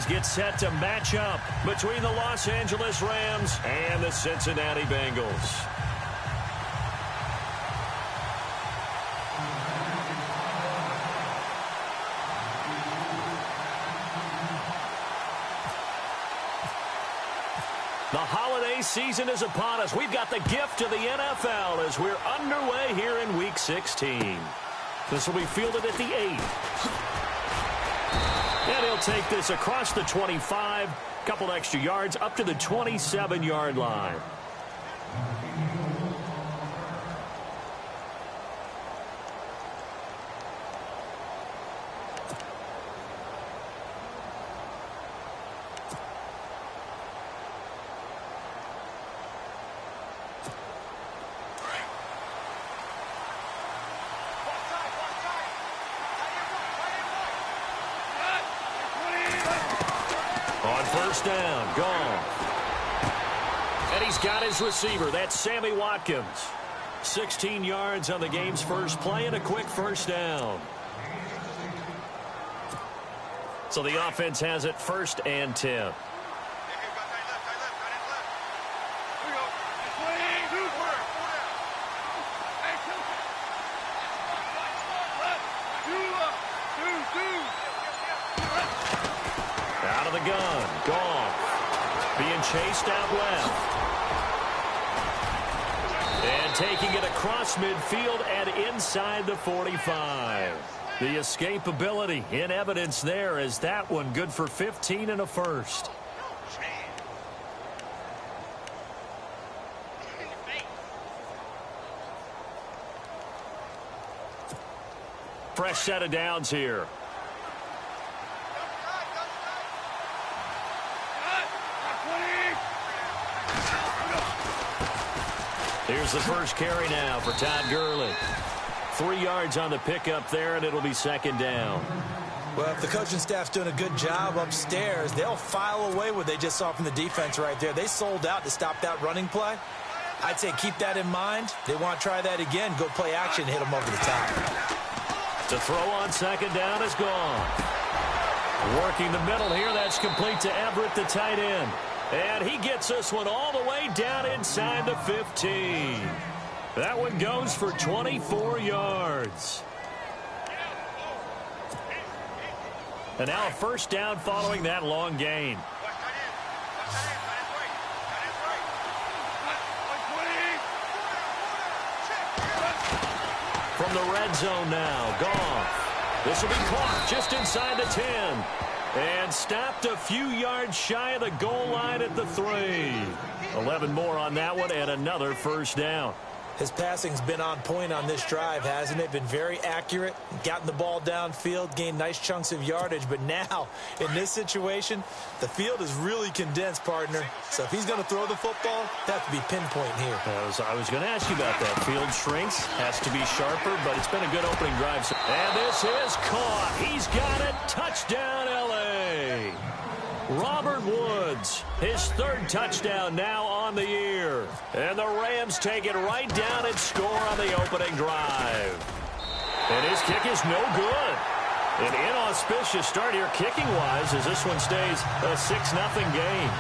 series get set to match up between the Los Angeles Rams and the Cincinnati Bengals. The holiday season is upon us. We've got the gift of the NFL as we're underway here in Week 16. This will be fielded at the 8. And he'll take this across the 25, couple extra yards up to the 27-yard line. First down, gone. And he's got his receiver. That's Sammy Watkins. 16 yards on the game's first play and a quick first down. So the offense has it 1st and 10. Out of the gun. Gone. Being chased out left. And taking it across midfield and inside the 45. The escapability in evidence there as that one good for 15 and a first. Fresh set of downs here. Here's the first carry now for Todd Gurley. 3 yards on the pickup there, and it'll be 2nd down. Well, if the coaching staff's doing a good job upstairs, they'll file away what they just saw from the defense right there. They sold out to stop that running play. I'd say keep that in mind. They want to try that again. Go play action, hit them over the top. The throw on 2nd down is gone. Working the middle here, that's complete to Everett, the tight end. And he gets this one all the way down inside the 15. That one goes for 24 yards. And now a first down following that long gain. From the red zone now, Goff. This will be caught just inside the 10. And stopped a few yards shy of the goal line at the 3. 11 more on that one and another first down. His passing's been on point on this drive, hasn't it? Been very accurate, gotten the ball downfield, gained nice chunks of yardage. But now, in this situation, the field is really condensed, partner. So if he's going to throw the football, that have to be pinpoint here. I was going to ask you about that. Field shrinks, has to be sharper, but it's been a good opening drive. And this is caught. He's got it. Touchdown, L.A. Robert Woods, his 3rd touchdown now on the year. And the Rams take it right down and score on the opening drive. And his kick is no good. An inauspicious start here kicking-wise as this one stays a 6-0 game.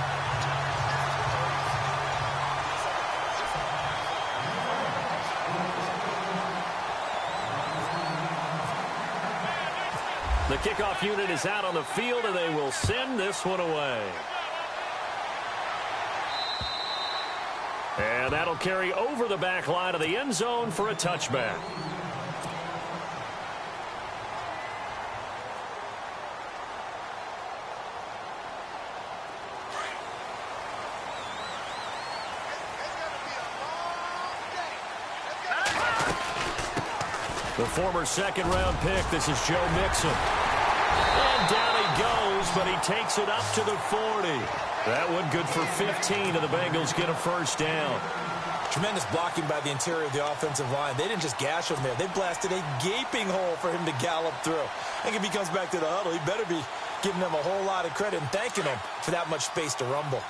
The kickoff unit is out on the field, and they will send this one away. And that'll carry over the back line of the end zone for a touchback. The former 2nd-round pick, this is Joe Mixon. And down he goes, but he takes it up to the 40. That one good for 15, and the Bengals get a first down. Tremendous blocking by the interior of the offensive line. They didn't just gash him there. They blasted a gaping hole for him to gallop through. I think if he comes back to the huddle, he better be giving them a whole lot of credit and thanking them for that much space to rumble.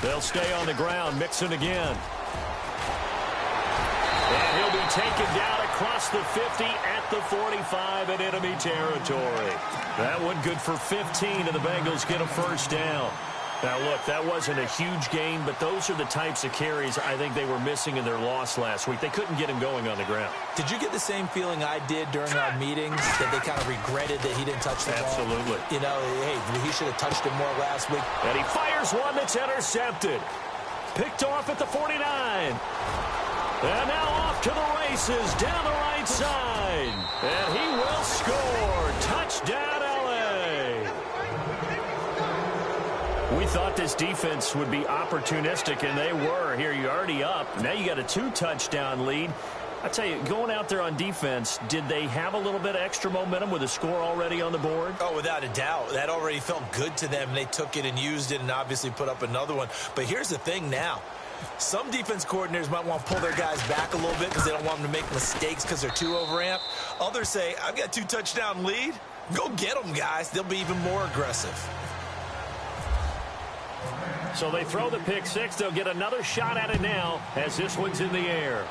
They'll stay on the ground. Mixon again. And he'll be taken down across the 50 at the 45 in enemy territory. That one good for 15, and the Bengals get a first down. Now, look, that wasn't a huge gain, but those are the types of carries I think they were missing in their loss last week. They couldn't get him going on the ground. Did you get the same feeling I did during our meetings, that they kind of regretted that he didn't touch the ball? Absolutely. You know, hey, he should have touched it more last week. And he fires one that's intercepted. Picked off at the 49. And now off to the races down the right side. And he will score. Touchdown, L.A. We thought this defense would be opportunistic, and they were. Here, you're already up. Now you got a 2-touchdown lead. I tell you, going out there on defense, did they have a little bit of extra momentum with a score already on the board? Oh, without a doubt. That already felt good to them. They took it and used it and obviously put up another one. But here's the thing now. Some defense coordinators might want to pull their guys back a little bit because they don't want them to make mistakes because they're too overamped. Others say, I've got a 2-touchdown lead. Go get them, guys. They'll be even more aggressive. So they throw the pick six. They'll get another shot at it now as this one's in the air.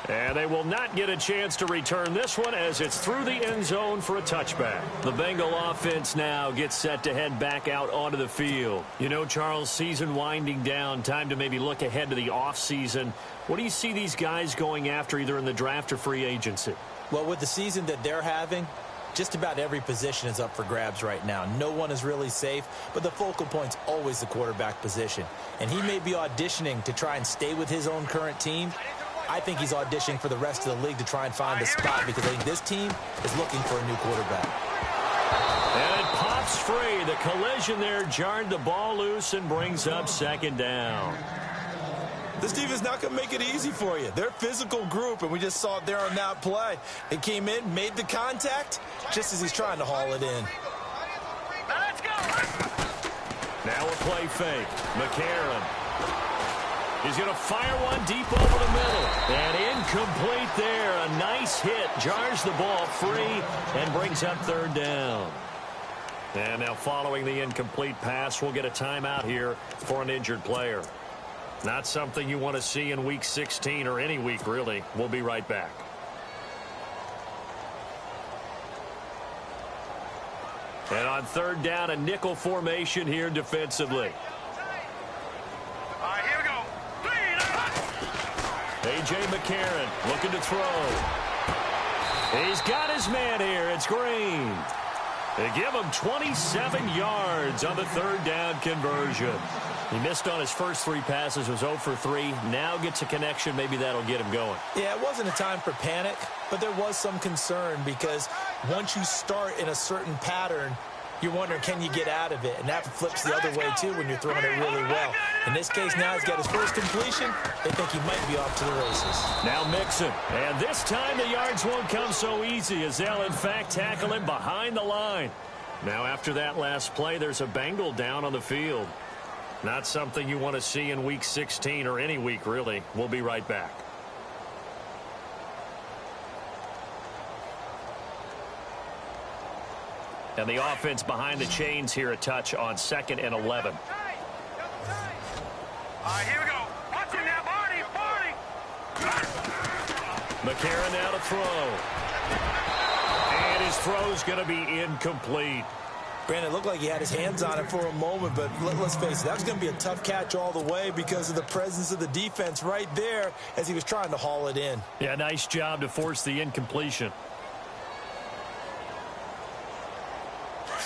And they will not get a chance to return this one as it's through the end zone for a touchback. The Bengal offense now gets set to head back out onto the field. You know, Charles, season winding down, time to maybe look ahead to the offseason. What do you see these guys going after either in the draft or free agency? Well, with the season that they're having, just about every position is up for grabs right now. No one is really safe, but the focal point's always the quarterback position. And he may be auditioning to try and stay with his own current team. I think he's auditioning for the rest of the league to try and find a spot because I think this team is looking for a new quarterback. And it pops free. The collision there jarred the ball loose and brings up second down. This defense is not going to make it easy for you. They're a physical group, and we just saw it there on that play. It came in, made the contact, just as he's trying to haul it in. Let's go. Now a play fake. McCarron. He's going to fire one deep over the middle. And incomplete there. A nice hit. Jars the ball free and brings up third down. And now following the incomplete pass, we'll get a timeout here for an injured player. Not something you want to see in Week 16 or any week, really. We'll be right back. And on third down, a nickel formation here defensively. All right, here we go. A.J. McCarron looking to throw. He's got his man here. It's Green. They give him 27 yards on the third down conversion. He missed on his first three passes, was 0 for 3. Now gets a connection. Maybe that'll get him going. Yeah, it wasn't a time for panic, but there was some concern because once you start in a certain pattern, you're wondering, can you get out of it? And that flips the other way, too, when you're throwing it really well. In this case, now he's got his first completion. They think he might be off to the races. Now Mixon. And this time the yards won't come so easy as they'll, in fact, tackle him behind the line. Now, after that last play, there's a Bengal down on the field. Not something you want to see in Week 16 or any week, really. We'll be right back. And the offense behind the chains here a touch on 2nd and 11. All right, here we go. Watch it now, Barney. McCarron now to throw. And his throw's going to be incomplete. Brandon, it looked like he had his hands on it for a moment, but let's face it, that was going to be a tough catch all the way because of the presence of the defense right there as he was trying to haul it in. Yeah, nice job to force the incompletion.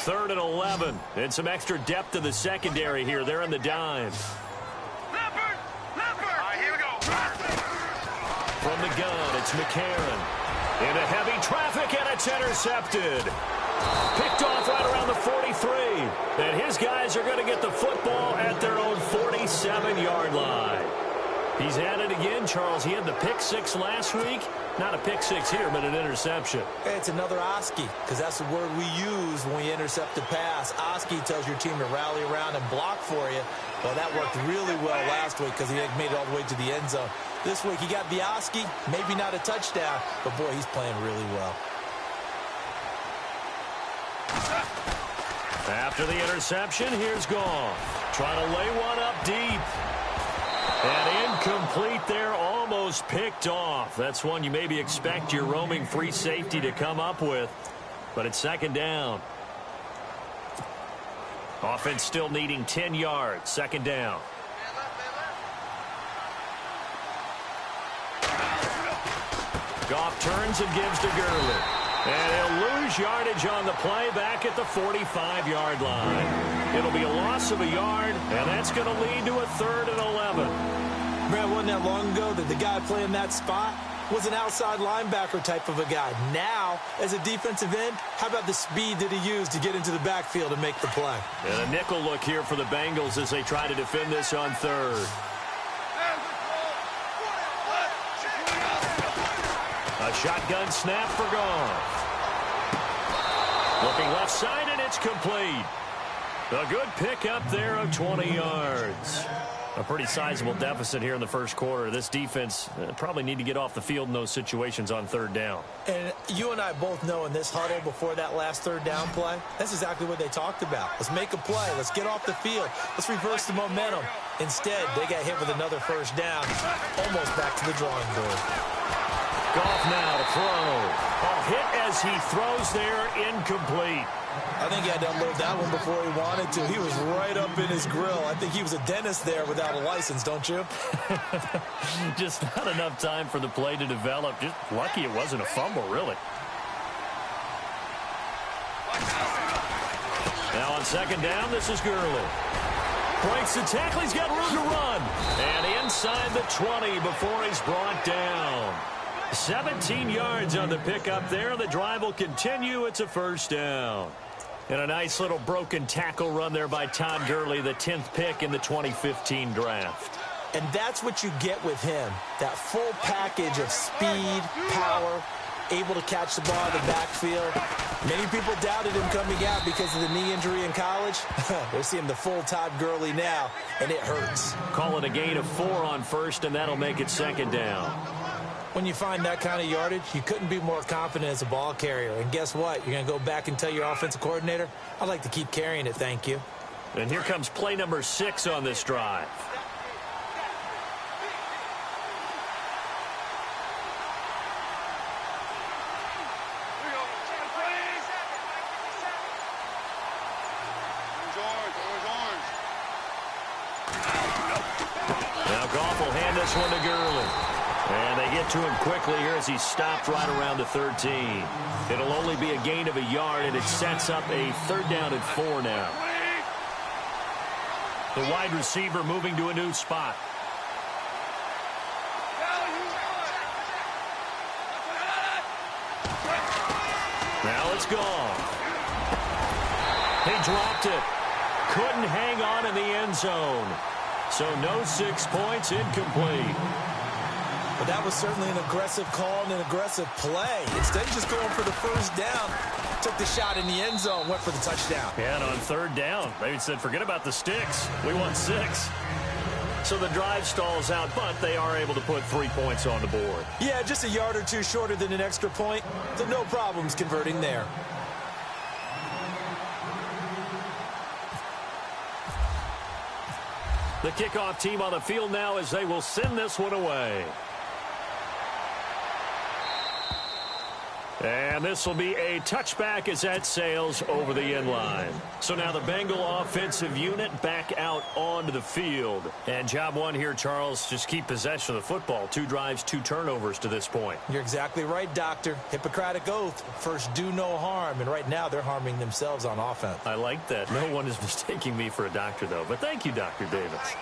3rd and 11. And some extra depth to the secondary here. They're in the dime. Leopard. All right, here we go. From the gun, it's McCarron. Into heavy traffic, and it's intercepted. Picked off right around the 43. And his guys are going to get the football at their own 47-yard line. He's at it again, Charles. He had the pick six last week. Not a pick six here, but an interception. It's another Oski, because that's the word we use when we intercept a pass. Oski tells your team to rally around and block for you. Well, that worked really well last week because he made it all the way to the end zone. This week he got the Oski, maybe not a touchdown, but boy, he's playing really well. After the interception, here's Goff. Trying to lay one up deep. And incomplete there, almost picked off. That's one you maybe expect your roaming free safety to come up with. But it's second down. Offense still needing 10 yards. Second down. Goff turns and gives to Gurley. And he'll lose yardage on the play back at the 45-yard line. It'll be a loss of a yard, and that's going to lead to a 3rd and 11. Man, wasn't that long ago that the guy playing that spot was an outside linebacker type of a guy. Now, as a defensive end, how about the speed that he used to get into the backfield and make the play? And a nickel look here for the Bengals as they try to defend this on 3rd. A shotgun snap for Goff. Looking left side, and it's complete. A good pickup there of 20 yards. A pretty sizable deficit here in the first quarter. This defense probably need to get off the field in those situations on 3rd down. And you and I both know in this huddle before that last 3rd down play, that's exactly what they talked about. Let's make a play. Let's get off the field. Let's reverse the momentum. Instead, they got hit with another 1st down, almost back to the drawing board. Goff now to throw. Hit as he throws there, incomplete. I think he had to unload that one before he wanted to. He was right up in his grill. I think he was a dentist there without a license, don't you? Just not enough time for the play to develop. Just lucky it wasn't a fumble, really. Now on 2nd down, this is Gurley. Breaks the tackle. He's got room to run. And inside the 20 before he's brought down. 17 yards on the pickup there. The drive will continue. It's a 1st down. And a nice little broken tackle run there by Todd Gurley, the 10th pick in the 2015 draft. And that's what you get with him. That full package of speed, power, able to catch the ball in the backfield. Many people doubted him coming out because of the knee injury in college. They're seeing the full Todd Gurley now, and it hurts. Call it a gain of 4 on 1st, and that'll make it 2nd down. When you find that kind of yardage, you couldn't be more confident as a ball carrier. And guess what? You're going to go back and tell your offensive coordinator, I'd like to keep carrying it, thank you. And here comes play number 6 on this drive. Now Goff will hand this one to Gurley. And they get to him quickly here as he's stopped right around the 13. It'll only be a gain of a yard, and it sets up a 3rd down and 4 now. The wide receiver moving to a new spot. Now it's gone. He dropped it. Couldn't hang on in the end zone. So no 6 points, incomplete. But that was certainly an aggressive call and an aggressive play. Instead of just going for the 1st down, took the shot in the end zone, went for the touchdown. Yeah, and on 3rd down, they said, forget about the sticks. We want 6. So the drive stalls out, but they are able to put 3 points on the board. Yeah, just a yard or 2 shorter than an extra point. So no problems converting there. The kickoff team on the field now as they will send this one away. And this will be a touchback as that sails over the end line. So now the Bengal offensive unit back out onto the field. And job one here, Charles, just keep possession of the football. 2 drives, 2 turnovers to this point. You're exactly right, Doctor. Hippocratic oath. First, do no harm. And right now, they're harming themselves on offense. I like that. No one is mistaking me for a doctor, though. But thank you, Dr. Davis.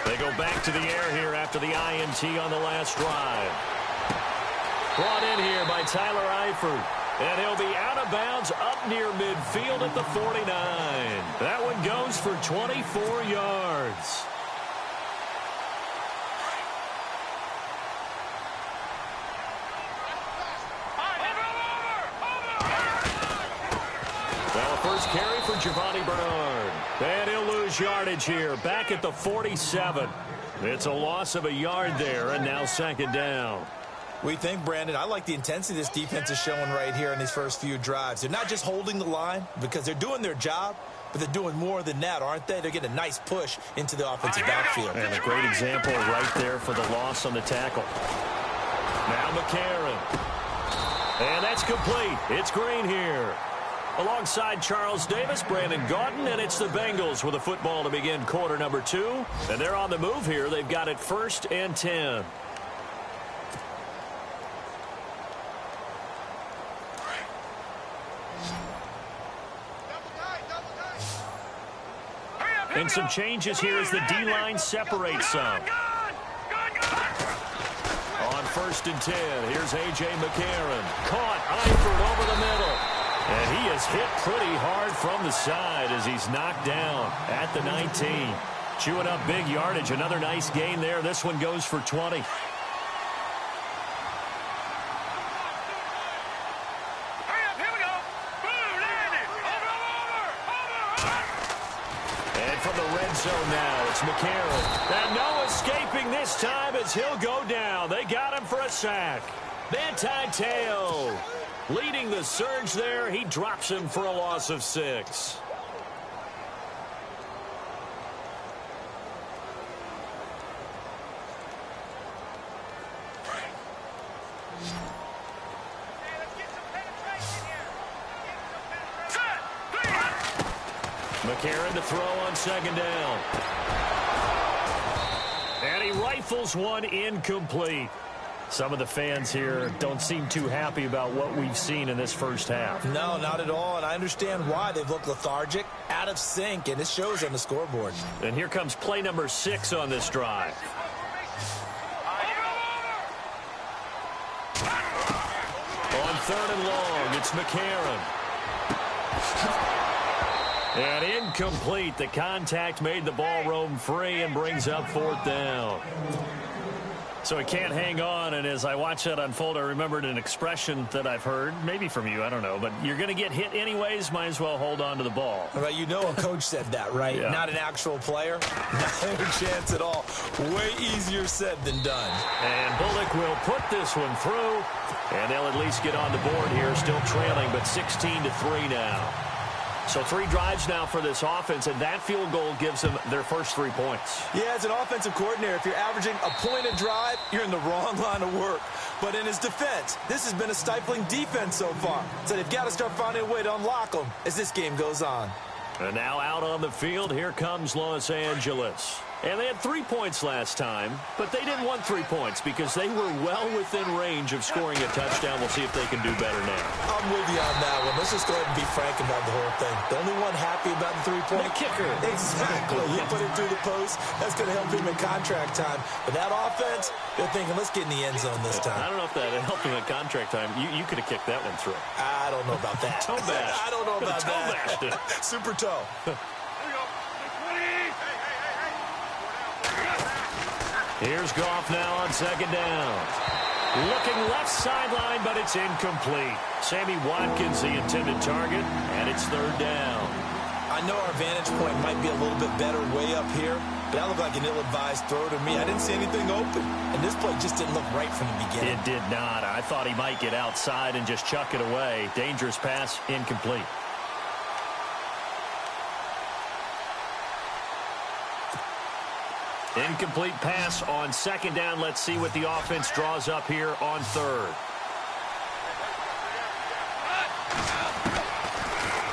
They go back to the air here after the INT on the last drive. Brought in here by Tyler Eifert. And he'll be out of bounds up near midfield at the 49. That one goes for 24 yards. Well, first carry for Giovanni Bernard. And he'll lose yardage here, back at the 47. It's a loss of a yard there, and now 2nd down. We think, Brandon, I like the intensity this defense is showing right here in these first few drives. They're not just holding the line because they're doing their job, but they're doing more than that, aren't they? They're getting a nice push into the offensive backfield. And a great example right there for the loss on the tackle. Now McCarron. And that's complete. It's Green here. Alongside Charles Davis, Brandon Gaudin, and it's the Bengals with a football to begin quarter number 2. And they're on the move here. They've got it 1st and 10. And some changes here as the D-line separates some. On 1st and 10, here's A.J. McCarron. Caught, Eifert over the middle. And he is hit pretty hard from the side as he's knocked down at the 19. Chewing up big yardage. Another nice gain there. This one goes for 20. And from the red zone now, it's McCarron. And no escaping this time as he'll go down. They got him for a sack. Manti Te'o leading the surge there. He drops him for a loss of 6. McCarron to throw on 2nd down. And he rifles one incomplete. Some of the fans here don't seem too happy about what we've seen in this first half. No, not at all, and I understand why. They've looked lethargic, out of sync, and it shows on the scoreboard. And here comes play number 6 on this drive. On 3rd and long, it's McCarron. And incomplete. The contact made the ball roam free and brings up 4th down. So he can't hang on, and as I watch that unfold, I remembered an expression that I've heard, maybe from you, I don't know, but you're going to get hit anyways, might as well hold on to the ball. Well, you know a coach said that, right? Yeah. Not an actual player. Not a chance at all. Way easier said than done. And Bullock will put this one through, and they'll at least get on the board here, still trailing, but 16-3 now. So 3 drives now for this offense, and that field goal gives them their first 3 points. Yeah, as an offensive coordinator, if you're averaging a point a drive, you're in the wrong line of work. But in his defense, this has been a stifling defense so far. So they've got to start finding a way to unlock them as this game goes on. And now out on the field, here comes Los Angeles. And they had 3 points last time, but they didn't want 3 points because they were well within range of scoring a touchdown. We'll see if they can do better now. I'm with you on that one. Let's just go ahead and be frank about the whole thing. The only one happy about the 3-point? The kicker. Exactly. He put it through the post. That's going to help him in contract time. But that offense, they're thinking, let's get in the end zone this time. I don't know if that helped him at contract time. You could have kicked that one through. I don't know about that. Toe bash. I don't know about toe that. bashed it. Super toe. Here's Goff now on 2nd down. Looking left sideline, but it's incomplete. Sammy Watkins, the intended target, and it's 3rd down. I know our vantage point might be a little bit better way up here, but that looked like an ill-advised throw to me. I didn't see anything open, and this play just didn't look right from the beginning. It did not. I thought he might get outside and just chuck it away. Dangerous pass, incomplete. Incomplete pass on 2nd down. Let's see what the offense draws up here on 3rd.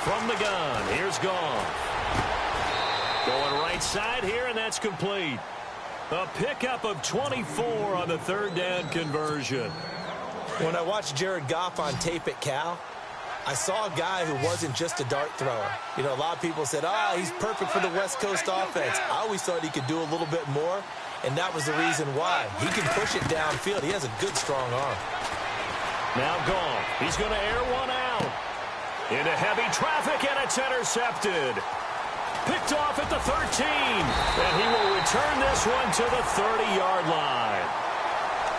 From the gun, here's Goff. Going right side here, and that's complete. A pickup of 24 on the 3rd down conversion. When I watched Jared Goff on tape at Cal, I saw a guy who wasn't just a dart thrower. You know, a lot of people said, he's perfect for the West Coast offense. I always thought he could do a little bit more, and that was the reason why. He can push it downfield. He has a good, strong arm. Now Goff. He's going to air one out. Into heavy traffic, and it's intercepted. Picked off at the 13. And he will return this one to the 30-yard line.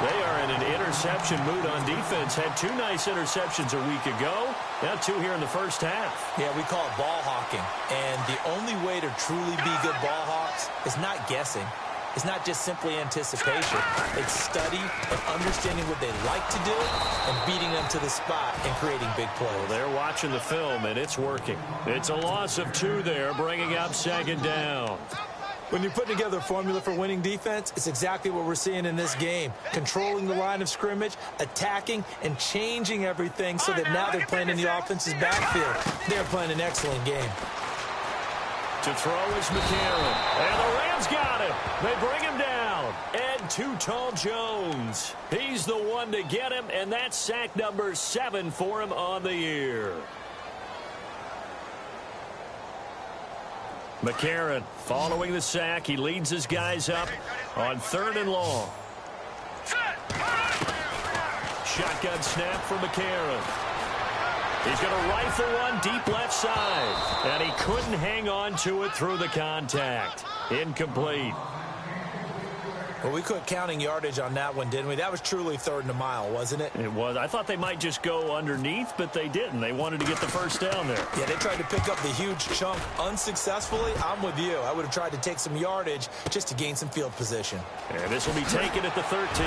They are in an interception mood on defense. Had 2 nice interceptions a week ago. Now 2 here in the first half. Yeah, we call it ball hawking. And the only way to truly be good ball hawks is not guessing. is not just simply anticipation. It's study and understanding what they like to do and beating them to the spot and creating big plays. Well, they're watching the film, and it's working. It's a loss of 2 there, bringing up second down. When you're putting together a formula for winning defense, it's exactly what we're seeing in this game. Controlling the line of scrimmage, attacking, and changing everything so that now they're playing in the offense's backfield. They're playing an excellent game. To throw is McCarron. And the Rams got him. They bring him down. And Too Tall Jones. He's the one to get him, and that's sack number 7 for him on the year. McCarron following the sack. He leads his guys up on 3rd and long. Shotgun snap for McCarron. He's going to rifle one deep left side. And he couldn't hang on to it through the contact. Incomplete. Well, we quit counting yardage on that one, didn't we? That was truly 3rd and a mile, wasn't it? It was. I thought they might just go underneath, but they didn't. They wanted to get the first down there. Yeah, they tried to pick up the huge chunk unsuccessfully. I'm with you. I would have tried to take some yardage just to gain some field position. And this will be taken at the 13.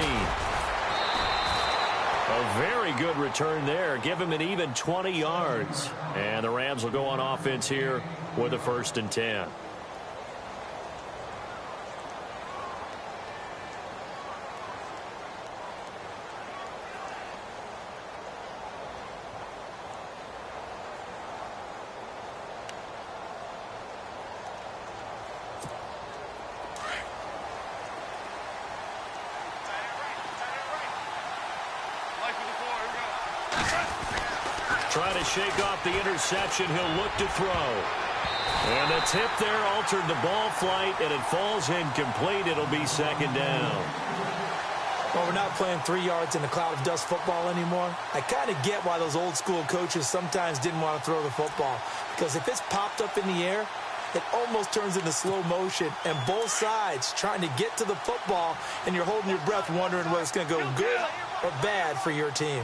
A very good return there. Give him an even 20 yards. And the Rams will go on offense here with a 1st and 10. Trying to shake off the interception. He'll look to throw. And the tip there altered the ball flight, and it falls incomplete. It'll be 2nd down. Well, we're not playing 3 yards in a cloud of dust football anymore. I kind of get why those old school coaches sometimes didn't want to throw the football. Because if it's popped up in the air, it almost turns into slow motion. And both sides trying to get to the football, and you're holding your breath wondering whether it's going to go good or bad for your team.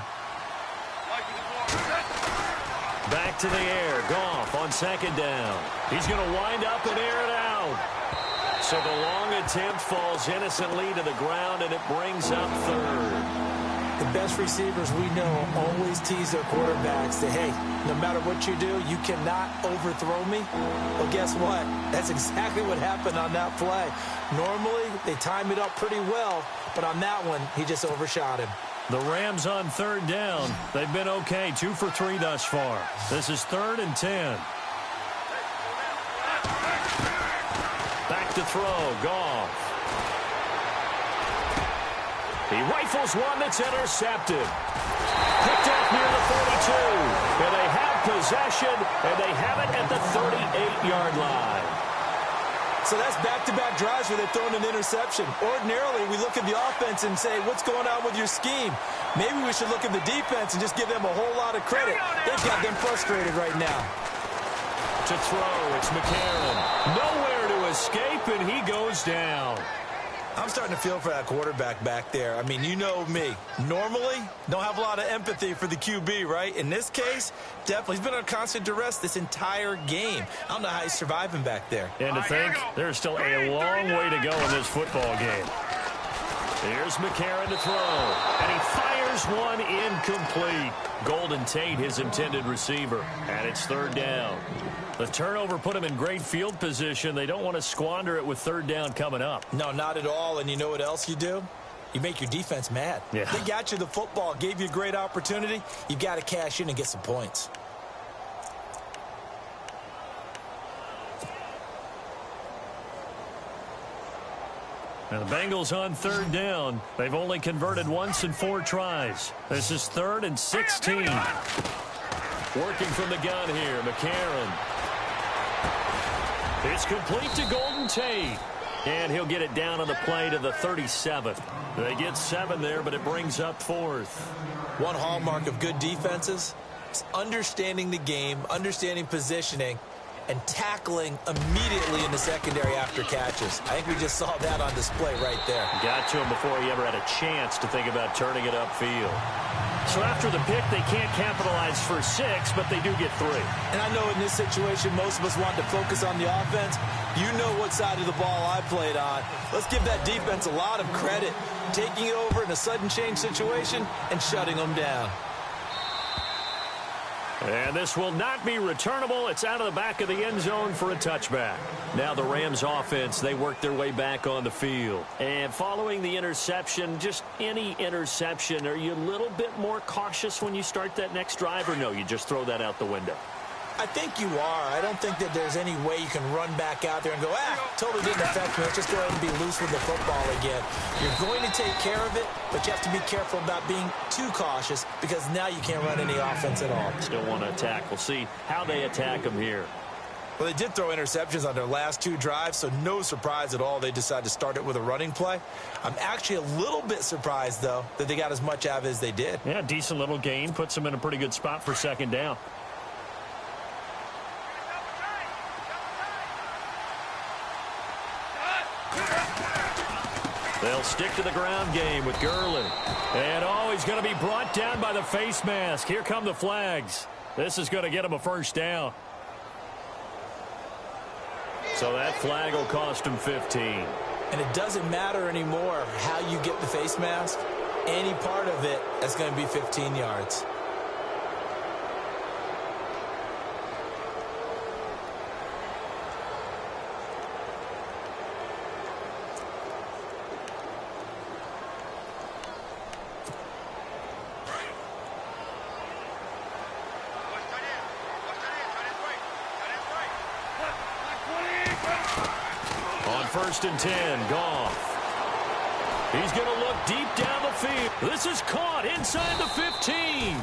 Back to the air. Goff on 2nd down. He's going to wind up and air it out. So the long attempt falls innocently to the ground, and it brings up 3rd. The best receivers we know always tease their quarterbacks that, hey, no matter what you do, you cannot overthrow me. Well, guess what? That's exactly what happened on that play. Normally, they time it up pretty well, but on that one, he just overshot him. The Rams on 3rd down. They've been okay, 2 for 3 thus far. This is 3rd and 10. Back to throw, Goff. He rifles one that's intercepted. Picked off near the 42. And they have possession, and they have it at the 38-yard line. So that's back-to-back drives where they're throwing an interception. Ordinarily, we look at the offense and say, what's going on with your scheme? Maybe we should look at the defense and just give them a whole lot of credit. They've got them frustrated right now. To throw, it's McCarron. Nowhere to escape, and he goes down. I'm starting to feel for that quarterback back there. I mean, you know me. Normally, don't have a lot of empathy for the QB, right? In this case, definitely. He's been on constant duress this entire game. I don't know how he's surviving back there. And to think, there's still a long way to go in this football game. Here's McCarron to throw. And he fires one incomplete. Golden Tate, his intended receiver. And it's 3rd down. The turnover put him in great field position. They don't want to squander it with 3rd down coming up. No, not at all. And you know what else you do? You make your defense mad. Yeah. They got you the football, gave you a great opportunity. You've got to cash in and get some points. And the Bengals on 3rd down. They've only converted once in 4 tries. This is 3rd and 16. Working from the gun here, McCarron. It's complete to Golden Tate. And he'll get it down on the play to the 37. They get 7 there, but it brings up 4th. One hallmark of good defenses is understanding the game, understanding positioning, and tackling immediately in the secondary after catches. I think we just saw that on display right there. Got to him before he ever had a chance to think about turning it upfield. So after the pick, they can't capitalize for 6, but they do get 3. And I know in this situation, most of us want to focus on the offense. You know what side of the ball I played on. Let's give that defense a lot of credit, taking it over in a sudden change situation and shutting them down. And this will not be returnable. It's out of the back of the end zone for a touchback. Now the Rams offense, they work their way back on the field. And following the interception, just any interception, are you a little bit more cautious when you start that next drive, or no, you just throw that out the window? I think you are. I don't think that there's any way you can run back out there and go, totally didn't affect me. Let's just go ahead and be loose with the football again. You're going to take care of it, but you have to be careful about being too cautious because now you can't run any offense at all. Still want to attack. We'll see how they attack them here. Well, they did throw interceptions on their last 2 drives, so no surprise at all they decided to start it with a running play. I'm actually a little bit surprised, though, that they got as much out of it as they did. Yeah, decent little gain. Puts them in a pretty good spot for second down. They'll stick to the ground game with Gurley. And, he's going to be brought down by the face mask. Here come the flags. This is going to get him a first down. So that flag will cost him 15. And it doesn't matter anymore how you get the face mask. Any part of it is going to be 15 yards. First and 10, Goff. He's going to look deep down the field. This is caught inside the 15.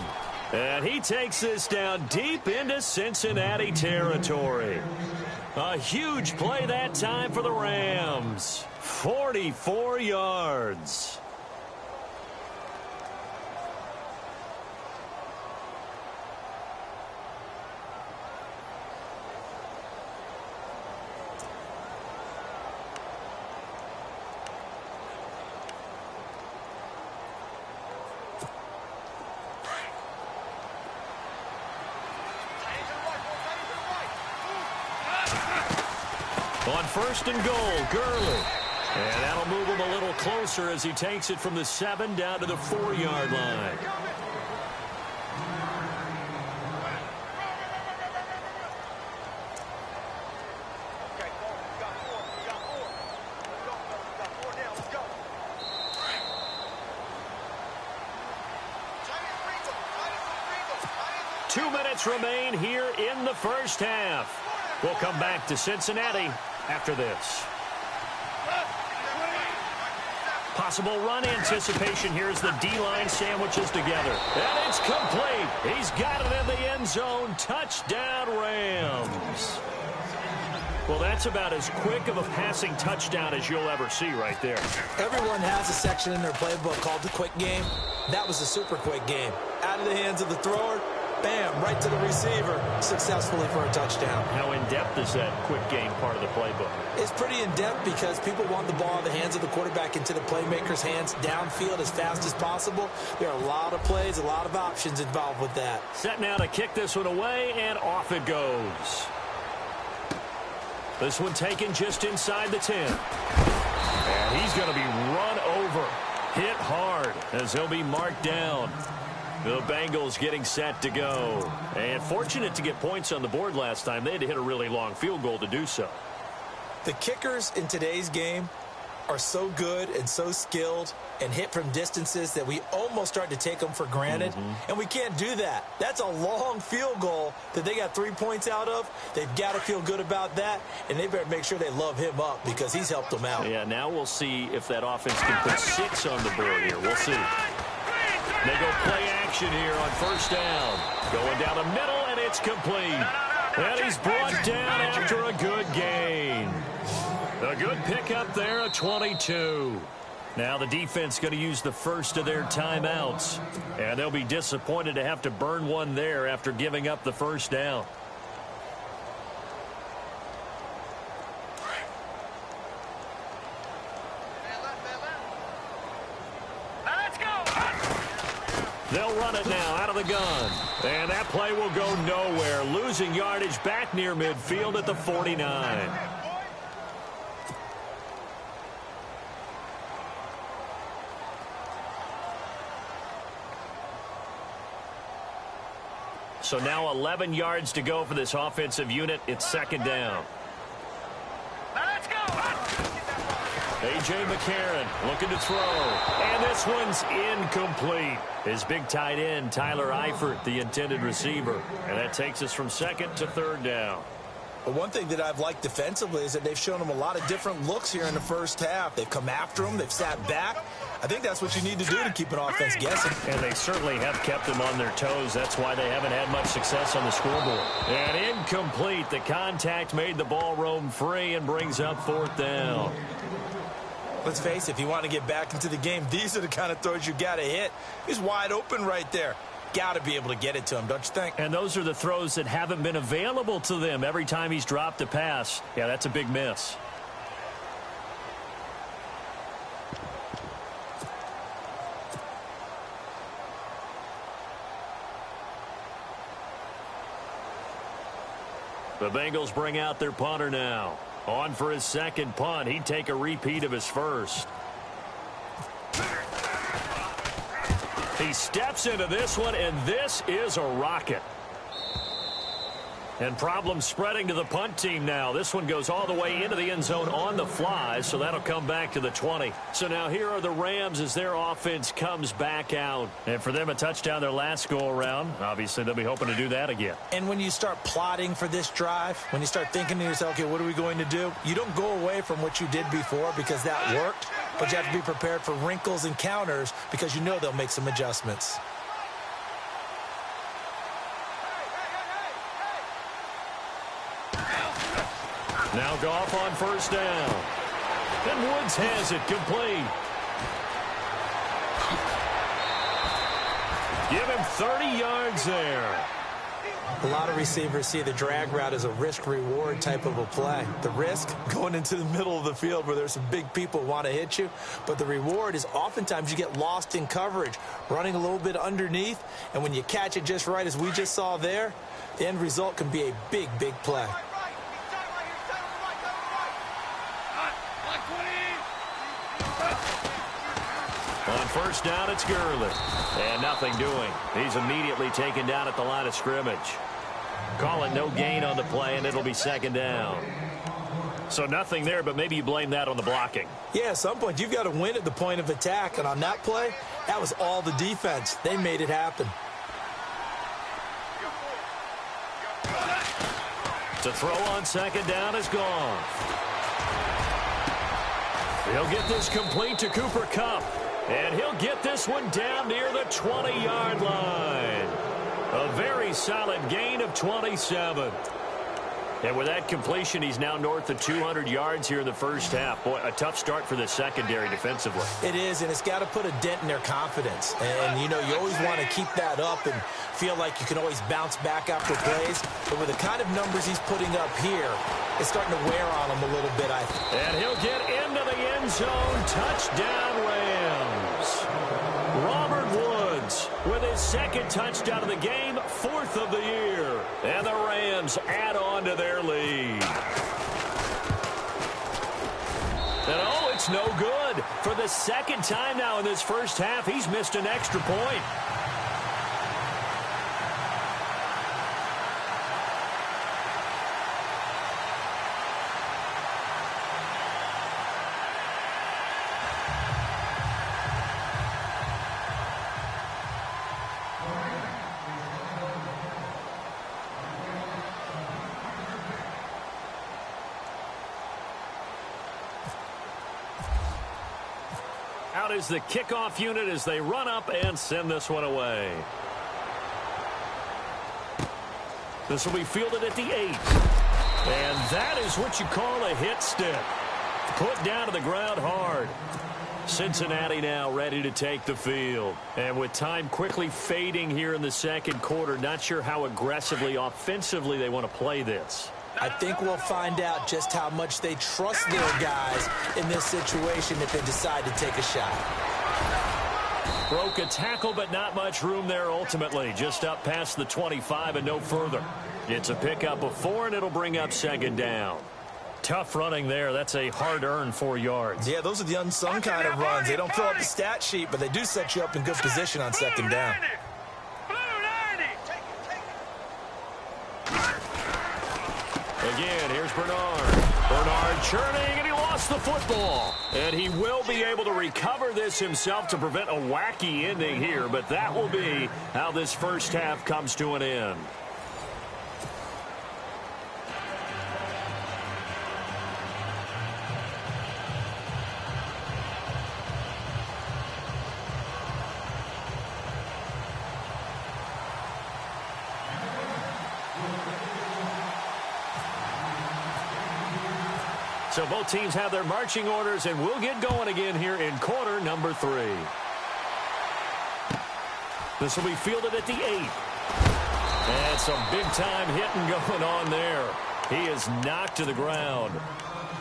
And he takes this down deep into Cincinnati territory. A huge play that time for the Rams. 44 yards. On first and goal, Gurley. And that'll move him a little closer as he takes it from the 7 down to the 4-yard line. Two minutes remain here in the first half. We'll come back to Cincinnati after this. Possible run anticipation here as the D-line sandwiches together. And it's complete. He's got it in the end zone. Touchdown, Rams. Well, that's about as quick of a passing touchdown as you'll ever see right there. Everyone has a section in their playbook called the quick game. That was a super quick game. Out of the hands of the thrower, bam, right to the receiver, successfully for a touchdown. How in-depth is that quick game part of the playbook? It's pretty in-depth because people want the ball in the hands of the quarterback into the playmaker's hands downfield as fast as possible. There are a lot of plays, a lot of options involved with that. Set now to kick this one away, and off it goes. This one taken just inside the 10. And he's going to be run over, hit hard as he'll be marked down. The Bengals getting set to go. And fortunate to get points on the board last time. They had to hit a really long field goal to do so. The kickers in today's game are so good and so skilled and hit from distances that we almost start to take them for granted. And we can't do that. That's a long field goal that they got 3 points out of. They've got to feel good about that, and they better make sure they love him up because he's helped them out. Yeah, now we'll see if that offense can put 6 on the board here. We'll see. They go play action here on first down. Going down the middle, and it's complete. And he's brought down after a good gain. A good pickup there, a 22. Now the defense going to use the first of their timeouts. And they'll be disappointed to have to burn one there after giving up the first down. They'll run it now out of the gun. And that play will go nowhere. Losing yardage back near midfield at the 49. So now 11 yards to go for this offensive unit. It's second down. Now let's go. A.J. McCarron looking to throw. And this one's incomplete. His big tight end, Tyler Eifert, the intended receiver. And that takes us from second to third down. But one thing that I've liked defensively is that they've shown them a lot of different looks here in the first half. They've come after them. They've sat back. I think that's what you need to do to keep an offense guessing. And they certainly have kept them on their toes. That's why they haven't had much success on the scoreboard. And incomplete. The contact made the ball roam free and brings up fourth down. Let's face it, if you want to get back into the game, these are the kind of throws you got to hit. He's wide open right there. Got to be able to get it to him, don't you think? And those are the throws that haven't been available to them every time he's dropped a pass. Yeah, that's a big miss. The Bengals bring out their punter now. On for his second punt. He'd take a repeat of his first. He steps into this one, and this is a rocket. And problems spreading to the punt team now. This one goes all the way into the end zone on the fly, so that'll come back to the 20. So now here are the Rams as their offense comes back out. And for them, a touchdown their last go-around. Obviously, they'll be hoping to do that again. And when you start plotting for this drive, when you start thinking to yourself, okay, what are we going to do? You don't go away from what you did before because that worked, but you have to be prepared for wrinkles and counters because you know they'll make some adjustments. Now Goff on first down. And Woods has it complete. Give him 30 yards there. A lot of receivers see the drag route as a risk-reward type of a play. The risk, going into the middle of the field where there's some big people who want to hit you. But the reward is oftentimes you get lost in coverage, running a little bit underneath. And when you catch it just right, as we just saw there, the end result can be a big, big play. On first down, it's Gurley. And nothing doing. He's immediately taken down at the line of scrimmage. Call it no gain on the play, and it'll be second down. So nothing there, but maybe you blame that on the blocking. Yeah, at some point, you've got to win at the point of attack. And on that play, that was all the defense. They made it happen. To throw on second down is gone. He'll get this complete to Cooper Kupp. And he'll get this one down near the 20-yard line. A very solid gain of 27. And with that completion, he's now north of 200 yards here in the first half. Boy, a tough start for the secondary defensively. It is, and it's got to put a dent in their confidence. And, you know, you always want to keep that up and feel like you can always bounce back after plays. But with the kind of numbers he's putting up here, it's starting to wear on him a little bit, I think. And he'll get into the end zone. Touchdown, Rams. Robert Woods with his second touchdown of the game, fourth of the year. And the Rams add on to their lead. And oh, it's no good. For the second time now in this first half, he's missed an extra point. Out is the kickoff unit as they run up and send this one away. This will be fielded at the 8. And that is what you call a hit stick. Put down to the ground hard. Cincinnati now ready to take the field. And with time quickly fading here in the second quarter, not sure how aggressively, offensively they want to play this. I think we'll find out just how much they trust their guys in this situation if they decide to take a shot. Broke a tackle, but not much room there ultimately. Just up past the 25 and no further. It's a pickup of 4, and it'll bring up second down. Tough running there. That's a hard-earned 4 yards. Yeah, those are the unsung kind of runs. They don't fill up the stat sheet, but they do set you up in good position on second down. Again, here's Bernard. Bernard churning, and he lost the football. And he will be able to recover this himself to prevent a wacky ending here, but that will be how this first half comes to an end. So both teams have their marching orders, and we'll get going again here in quarter number 3. This will be fielded at the 8. And some big-time hitting going on there. He is knocked to the ground.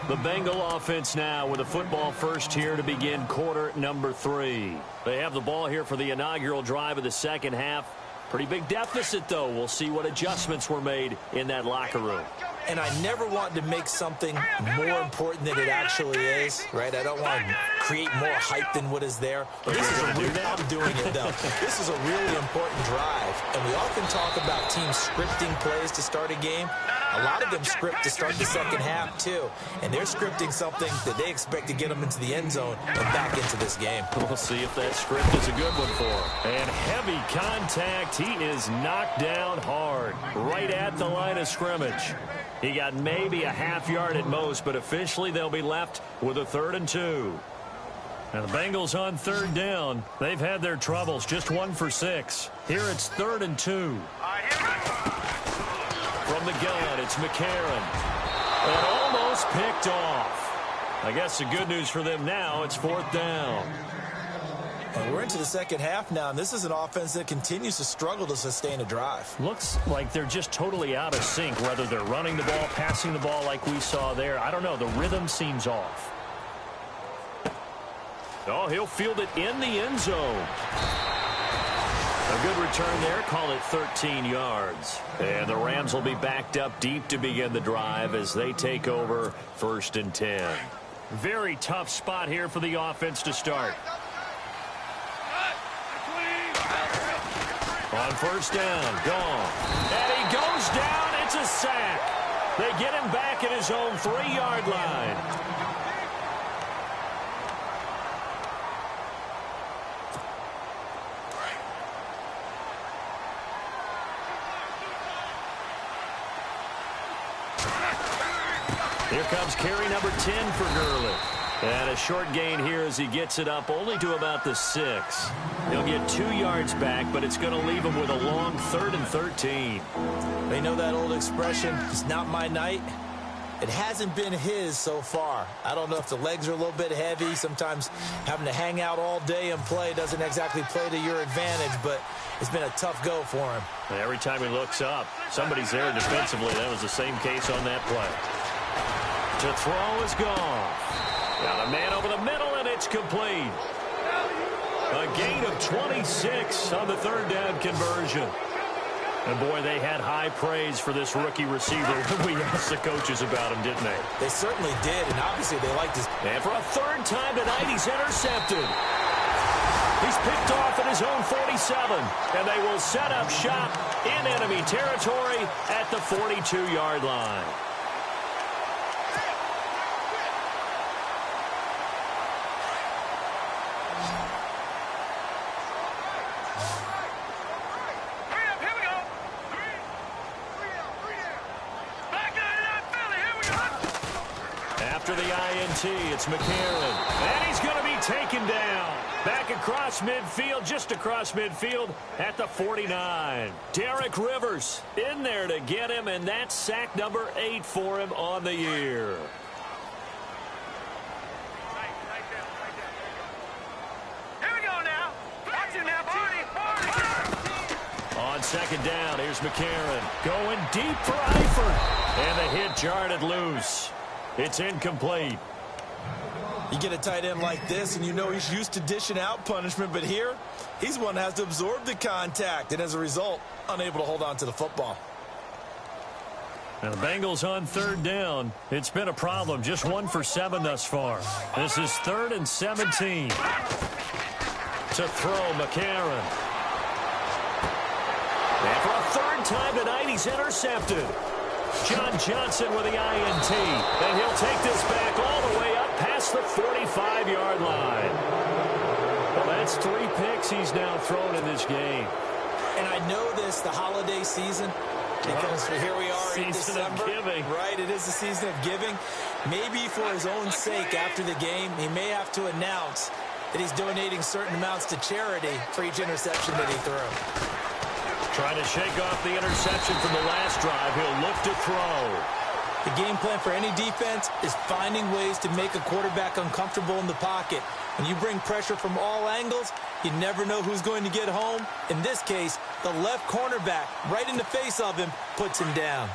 The Bengal offense now with a football first here to begin quarter number 3. They have the ball here for the inaugural drive of the second half. Pretty big deficit, though. We'll see what adjustments were made in that locker room. And I never want to make something more important than it actually is, right? I don't want to create more hype than what is there. But this is I'm doing it, though. This is a really important drive. And we often talk about teams scripting plays to start a game. A lot of them script to start the second half, too. And they're scripting something that they expect to get them into the end zone and back into this game. We'll see if that script is a good one for him. And heavy contact. He is knocked down hard, right at the line of scrimmage. He got maybe a half yard at most, but officially they'll be left with a 3rd and 2. And the Bengals on 3rd down. They've had their troubles, just 1 for 6. Here it's 3rd and 2. From the gun, it's McCarron. And almost picked off. I guess the good news for them now, it's 4th down. And we're into the second half now, and this is an offense that continues to struggle to sustain a drive. Looks like they're just totally out of sync, whether they're running the ball, passing the ball like we saw there. I don't know. The rhythm seems off. Oh, he'll field it in the end zone. A good return there. Call it 13 yards. And the Rams will be backed up deep to begin the drive as they take over 1st and 10. Very tough spot here for the offense to start. On 1st down, gone. And he goes down. It's a sack. They get him back at his own 3-yard line. Here comes carry number 10 for Gurley. And a short gain here as he gets it up only to about the 6. He'll get 2 yards back, but it's going to leave him with a long 3rd and 13. They know that old expression, it's not my night. It hasn't been his so far. I don't know if the legs are a little bit heavy. Sometimes having to hang out all day and play doesn't exactly play to your advantage, but it's been a tough go for him. And every time he looks up, somebody's there defensively. That was the same case on that play. To throw is gone. Got a man over the middle, and it's complete. A gain of 26 on the 3rd down conversion. And, boy, they had high praise for this rookie receiver when we asked the coaches about him, didn't they? They certainly did, and obviously they liked his... And for a 3rd time tonight, he's intercepted. He's picked off at his own 47, and they will set up shop in enemy territory at the 42-yard line. After the INT, it's McCarron. And he's going to be taken down. Back across midfield, just across midfield at the 49. Derek Rivers in there to get him, and that's sack number 8 for him on the year. Here we go now. Watch it now, 40. On 2nd down, here's McCarron. Going deep for Eifert. And the hit jarred it loose. It's incomplete. You get a tight end like this, and you know he's used to dishing out punishment, but here, he's one that has to absorb the contact, and as a result, unable to hold on to the football. And the Bengals on third down. It's been a problem. Just 1 for 7 thus far. This is 3rd and 17. To throw, McCarron. And for a third time tonight, he's intercepted. John Johnson with the INT. And he'll take this back all the way up past the 45-yard line. Well, that's 3 picks he's now thrown in this game. And I know this, the holiday season, because here we are in December. Season of giving. Right, it is the season of giving. Maybe for his own sake after the game, he may have to announce that he's donating certain amounts to charity for each interception that he threw. Trying to shake off the interception from the last drive. He'll look to throw. The game plan for any defense is finding ways to make a quarterback uncomfortable in the pocket. When you bring pressure from all angles, you never know who's going to get home. In this case, the left cornerback, right in the face of him, puts him down.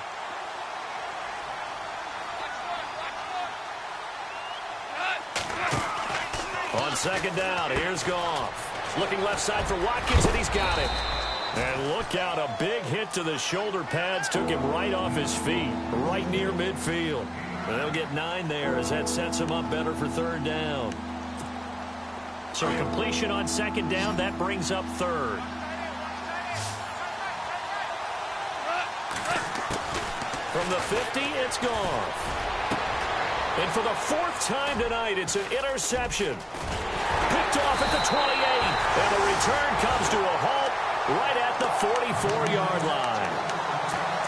On second down, here's Goff. Looking left side for Watkins, and he's got it. And look out, a big hit to the shoulder pads took him right off his feet, right near midfield. And they'll get 9 there as that sets him up better for third down. So completion on second down, that brings up third. From the 50, it's Goff. And for the 4th time tonight, it's an interception. Picked off at the 28, and the return comes to a halt right at the 44-yard line.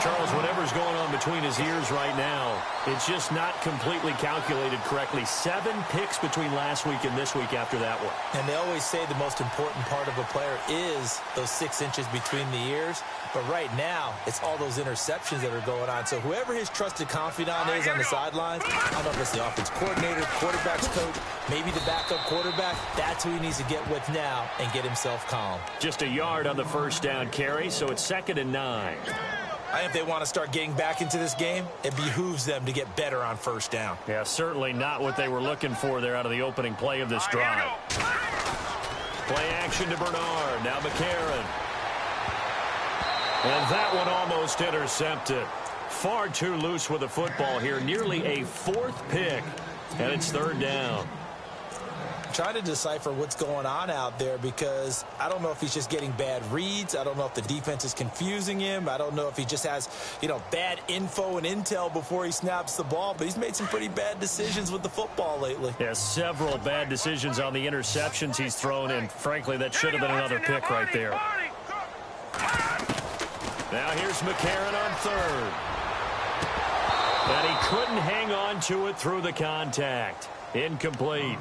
Charles, whatever's going on between his ears right now, it's just not completely calculated correctly. 7 picks between last week and this week after that one. And they always say the most important part of a player is those 6 inches between the ears. But right now, it's all those interceptions that are going on. So whoever his trusted confidant is on the sidelines, I don't know if it's the offense coordinator, quarterback's coach, maybe the backup quarterback, that's who he needs to get with now and get himself calm. Just a yard on the first down carry, so it's 2nd and 9. I think if they want to start getting back into this game, it behooves them to get better on first down. Yeah, certainly not what they were looking for there out of the opening play of this drive. Play action to Bernard. Now McCarron. And that one almost intercepted. Far too loose with the football here. Nearly a 4th pick. And it's third down. Trying to decipher what's going on out there because I don't know if he's just getting bad reads. I don't know if the defense is confusing him. I don't know if he just has, bad info and intel before he snaps the ball. But he's made some pretty bad decisions with the football lately. Yeah, several bad decisions on the interceptions he's thrown, and frankly, that should have been another pick right there. Now here's McCarron on third. And he couldn't hang on to it through the contact. Incomplete.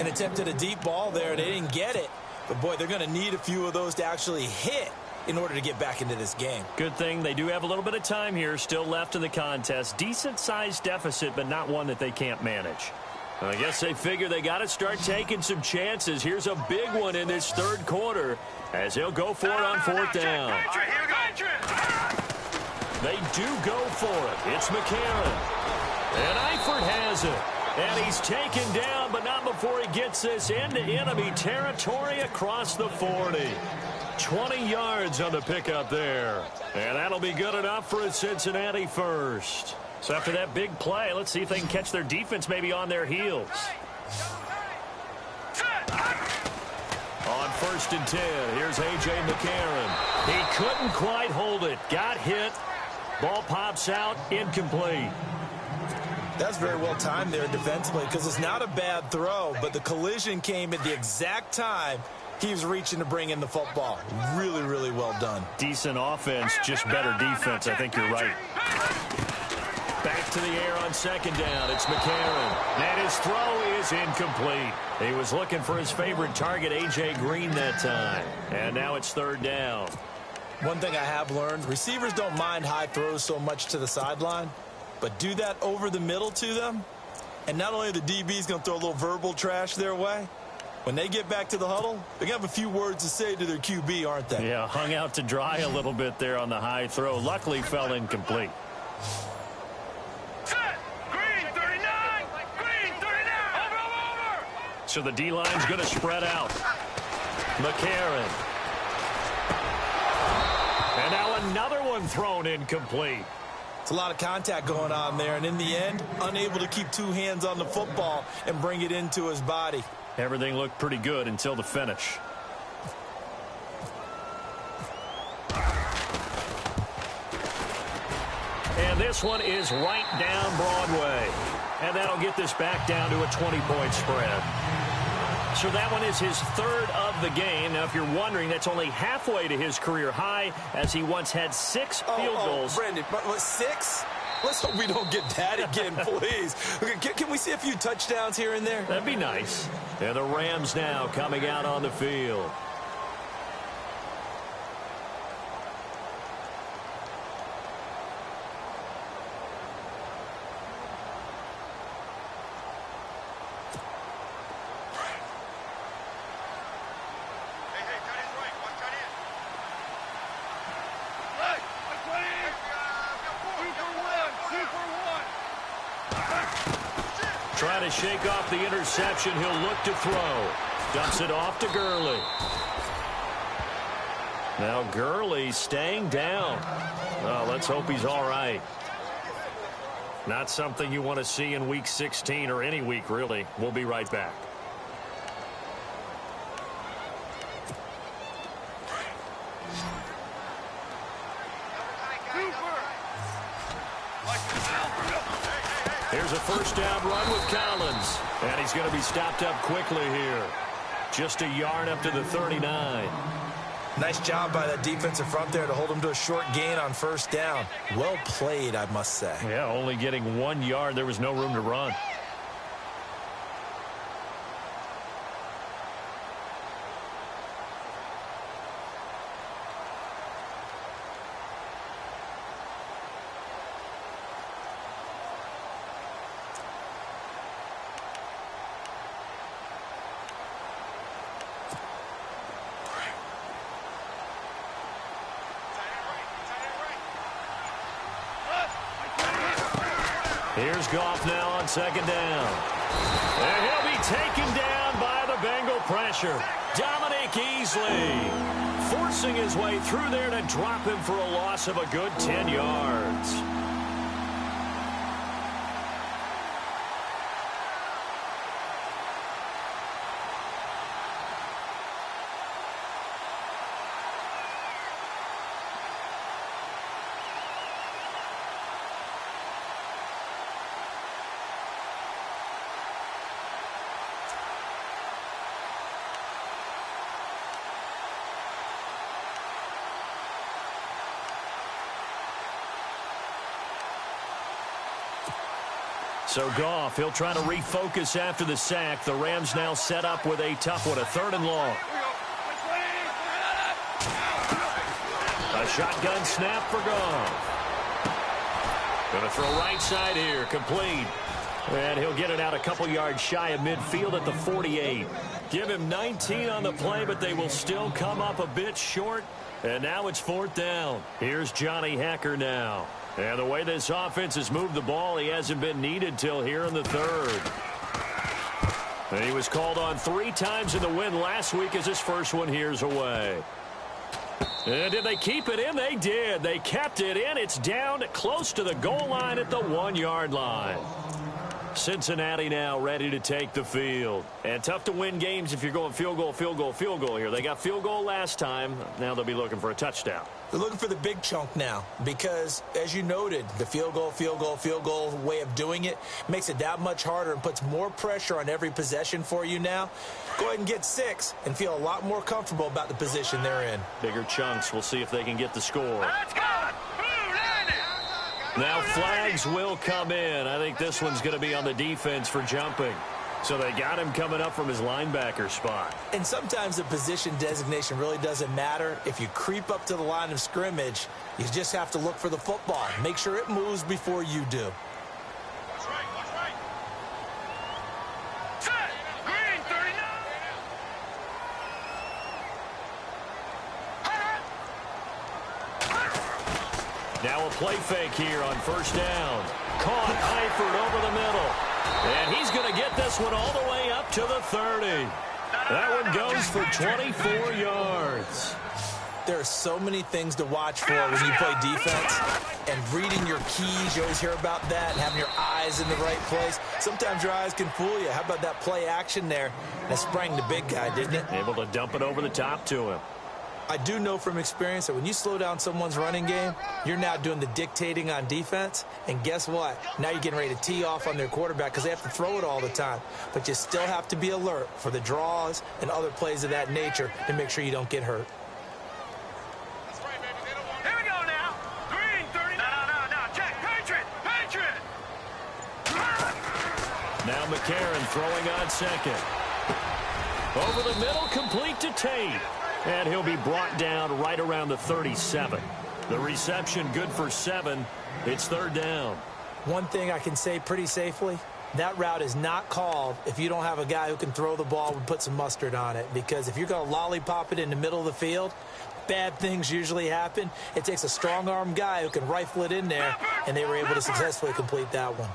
An attempt at a deep ball there. They didn't get it. But, boy, they're going to need a few of those to actually hit in order to get back into this game. Good thing they do have a little bit of time here still left in the contest. Decent-sized deficit, but not one that they can't manage. I guess they figure they got to start taking some chances. Here's a big one in this third quarter as he'll go for it on 4th down. They do go for it. It's McCarron. And Eifert has it. And he's taken down, but not before he gets this into enemy territory across the 40. 20 yards on the pickup there. And that'll be good enough for a Cincinnati first. So after that big play, let's see if they can catch their defense maybe on their heels. On 1st and 10, here's A.J. McCarron. He couldn't quite hold it. Got hit. Ball pops out. Incomplete. That's very well timed there defensively because it's not a bad throw, but the collision came at the exact time he was reaching to bring in the football. Really, really well done. Decent offense, just better defense. I think you're right. Back to the air on second down. It's McCarron. And his throw is incomplete. He was looking for his favorite target, A.J. Green, that time. And now it's third down. One thing I have learned, receivers don't mind high throws so much to the sideline, but do that over the middle to them, and not only are the DBs going to throw a little verbal trash their way, when they get back to the huddle, they're going to have a few words to say to their QB, aren't they? Yeah, hung out to dry a little bit there on the high throw. Luckily fell incomplete. Green 39! Green 39! So the D-line's going to spread out. McCarron. And now another one thrown incomplete. It's a lot of contact going on there, and in the end, unable to keep two hands on the football and bring it into his body. Everything looked pretty good until the finish. And this one is right down Broadway. And that'll get this back down to a 20-point spread. So that one is his third of the game. Now, if you're wondering, that's only halfway to his career high, as he once had 6 field goals. Brendan, what, 6? Let's hope we don't get that again, please. Can we see a few touchdowns here and there? That'd be nice. And the Rams now coming out on the field. Trying to shake off the interception. He'll look to throw. Dumps it off to Gurley. Now Gurley staying down. Oh, let's hope he's all right. Not something you want to see in Week 16 or any week, really. We'll be right back. Here's a first down run with Collins. And he's going to be stopped up quickly here. Just a yard up to the 39. Nice job by that defensive front there to hold him to a short gain on first down. Well played, I must say. Yeah, only getting 1 yard. There was no room to run. Here's Goff now on second down. And he'll be taken down by the Bengal pressure. Dominic Easley forcing his way through there to drop him for a loss of a good 10 yards. So Goff, he'll try to refocus after the sack. The Rams now set up with a tough one, a 3rd and long. A shotgun snap for Goff. Going to throw right side here, complete. And he'll get it out a couple yards shy of midfield at the 48. Give him 19 on the play, but they will still come up a bit short. And now it's 4th down. Here's Johnny Hecker now. And the way this offense has moved the ball, he hasn't been needed till here in the 3rd. And he was called on 3 times in the win last week as his first one here's away. And did they keep it in? They did. They kept it in. It's down close to the goal line at the 1-yard line. Cincinnati now ready to take the field. And tough to win games if you're going field goal, field goal, field goal here. They got field goal last time. Now they'll be looking for a touchdown. They're looking for the big chunk now because, as you noted, the field goal way of doing it makes it that much harder and puts more pressure on every possession for you now. Go ahead and get 6 and feel a lot more comfortable about the position they're in. Bigger chunks. We'll see if they can get the score. Let's go! Now flags will come in. I think this one's going to be on the defense for jumping. So they got him coming up from his linebacker spot. And sometimes the position designation really doesn't matter. If you creep up to the line of scrimmage, you just have to look for the football. Make sure it moves before you do. Watch right. Set! Green, 39! Now a play fake here on first down. Caught Eifert over the middle. And he's going to get this one all the way up to the 30. That one goes for 24 yards. There are so many things to watch for when you play defense. And reading your keys, you always hear about that, and having your eyes in the right place. Sometimes your eyes can fool you. How about that play action there? That sprang the big guy, didn't it? Able to dump it over the top to him. I do know from experience that when you slow down someone's running game, you're now doing the dictating on defense. And guess what? Now you're getting ready to tee off on their quarterback because they have to throw it all the time. But you still have to be alert for the draws and other plays of that nature to make sure you don't get hurt. Here we go now. Green, 30. No. Check. Patriot. Now McCarron throwing on second. Over the middle, complete to Tate. And he'll be brought down right around the 37. The reception good for 7. It's third down. One thing I can say pretty safely, that route is not called if you don't have a guy who can throw the ball and put some mustard on it. Because if you're going to lollipop it in the middle of the field, bad things usually happen. It takes a strong-arm guy who can rifle it in there, and they were able to successfully complete that one.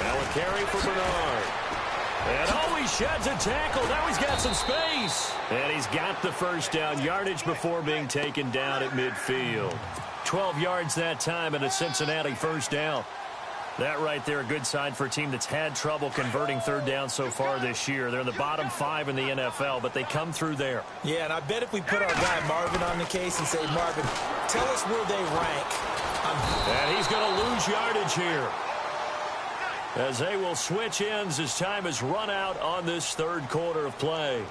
Now a carry for Bernard. And he sheds a tackle. Now he's got some space. And he's got the first down yardage before being taken down at midfield. 12 yards that time and a Cincinnati first down. That right there, a good sign for a team that's had trouble converting third down so far this year. They're in the bottom 5 in the NFL, but they come through there. Yeah, and I bet if we put our guy Marvin on the case and say, Marvin, tell us where they rank. And he's going to lose yardage here, as they will switch ends as time has run out on this third quarter of play.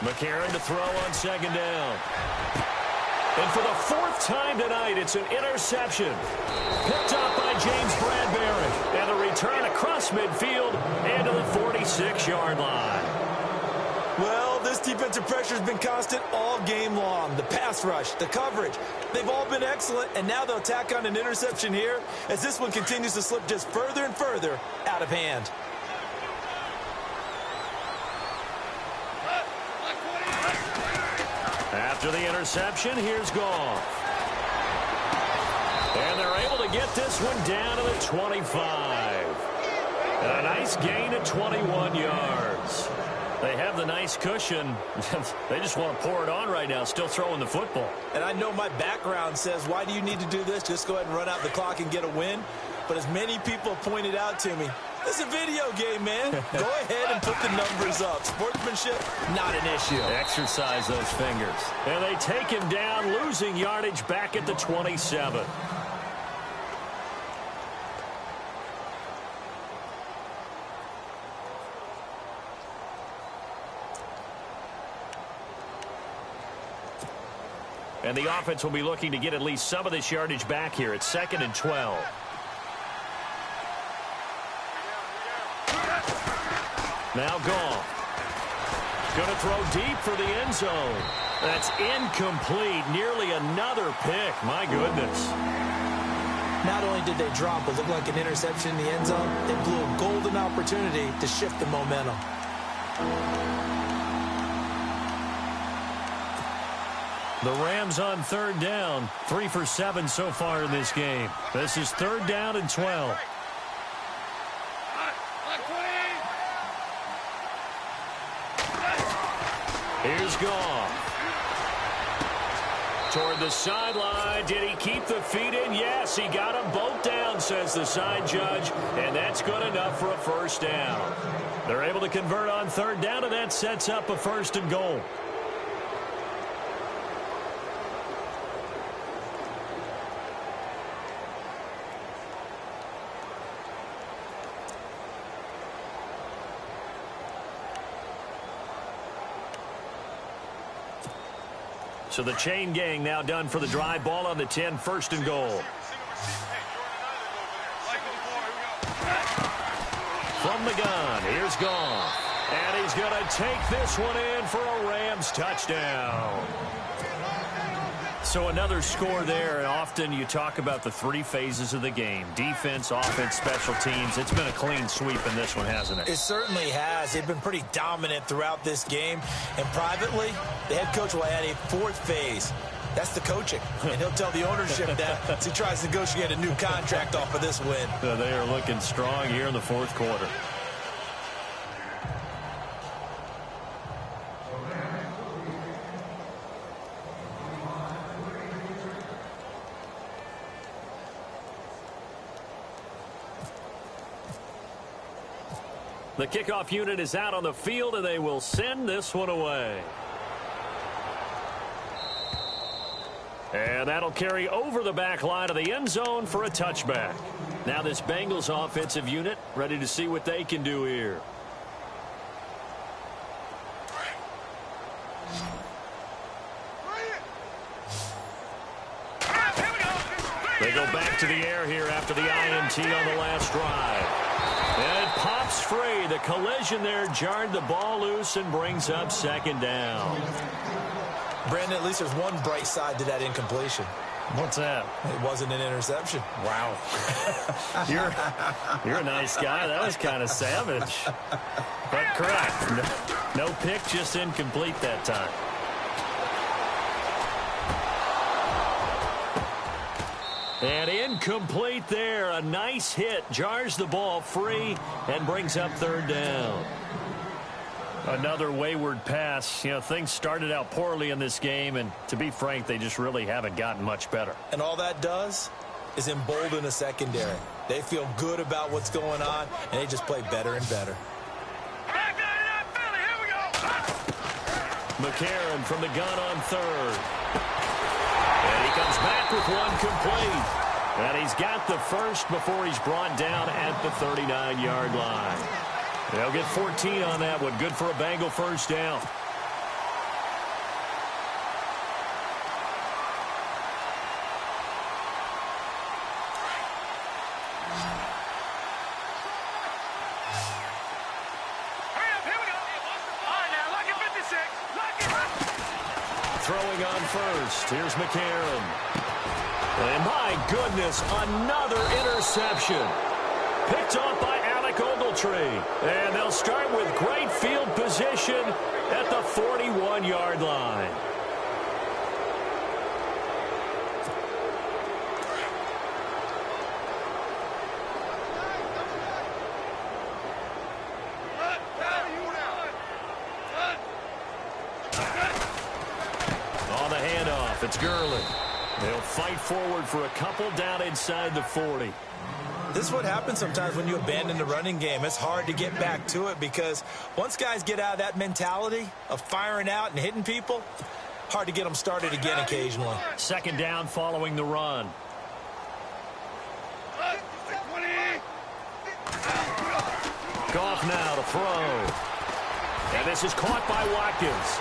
McCarron to throw on second down. And for the fourth time tonight, it's an interception. Picked up by James Bradbury. And a return across midfield and to the 46-yard line. Well, this defensive pressure has been constant all game long. The pass rush, the coverage, they've all been excellent. And now they'll tack on an interception here as this one continues to slip just further and further out of hand. After the interception, here's Goff. And they're able to get this one down to the 25. And a nice gain of 21 yards. They have the nice cushion. They just want to pour it on right now, still throwing the football. And I know my background says, why do you need to do this? Just go ahead and run out the clock and get a win. But as many people have pointed out to me, this is a video game, man. Go ahead and put the numbers up. Sportsmanship, not an issue. Exercise those fingers. And they take him down, losing yardage back at the 27. And the offense will be looking to get at least some of this yardage back here. It's 2nd and 12. Now Goff. Going to throw deep for the end zone. That's incomplete. Nearly another pick. My goodness. Not only did they drop what looked like an interception in the end zone, they blew a golden opportunity to shift the momentum. The Rams on third down. 3 for 7 so far in this game. This is 3rd down and 12. Here's Goff. Toward the sideline. Did he keep the feet in? Yes, he got them both down, says the side judge. And that's good enough for a first down. They're able to convert on third down, and that sets up a 1st and goal. So the chain gang now done for the drive. Ball on the 10, 1st and goal. From the gun, here's Goff. And he's going to take this one in for a Rams touchdown. So another score there, and often you talk about the three phases of the game. Defense, offense, special teams. It's been a clean sweep in this one, hasn't it? It certainly has. They've been pretty dominant throughout this game. And privately, the head coach will add a fourth phase. That's the coaching. And he'll tell the ownership that as he tries to negotiate a new contract off of this win. So they are looking strong here in the fourth quarter. The kickoff unit is out on the field, and they will send this one away. And that'll carry over the back line of the end zone for a touchback. Now this Bengals offensive unit ready to see what they can do here. They go back to the air here after the INT on the last drive. And it pops free. The collision there jarred the ball loose and brings up second down. Brandon, at least there's one bright side to that incompletion. What's that? It wasn't an interception. Wow. You're a nice guy. That was kind of savage. But correct. No pick, just incomplete that time. And incomplete there. A nice hit. Jars the ball free and brings up third down. Another wayward pass. You know, things started out poorly in this game, and to be frank, they just really haven't gotten much better. And all that does is embolden a secondary. They feel good about what's going on, and they just play better and better. McCarron from the gun on third. And he comes back with one complete. And he's got the first before he's brought down at the 39-yard line. They'll get 14 on that one. Good for a Bengal first down. Throwing on first. Here's McCarron. And my goodness, another interception. Picked off by Alec Ogletree. And they'll start with great field position at the 41-yard line. On the handoff, it's Gurley. They'll fight forward for a couple down inside the 40. This is what happens sometimes when you abandon the running game. It's hard to get back to it because once guys get out of that mentality of firing out and hitting people, hard to get them started again occasionally. Second down following the run. Goff now to throw. And this is caught by Watkins.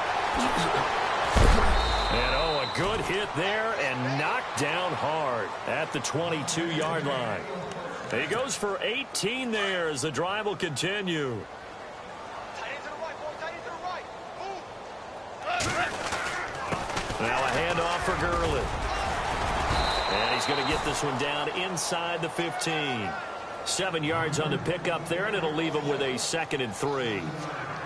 And oh, a good hit there and knocked down hard at the 22-yard line. He goes for 18 there as the drive will continue. Now a handoff for Gurley. And he's going to get this one down inside the 15. 7 yards on the pickup there, and it'll leave him with a 2nd and 3.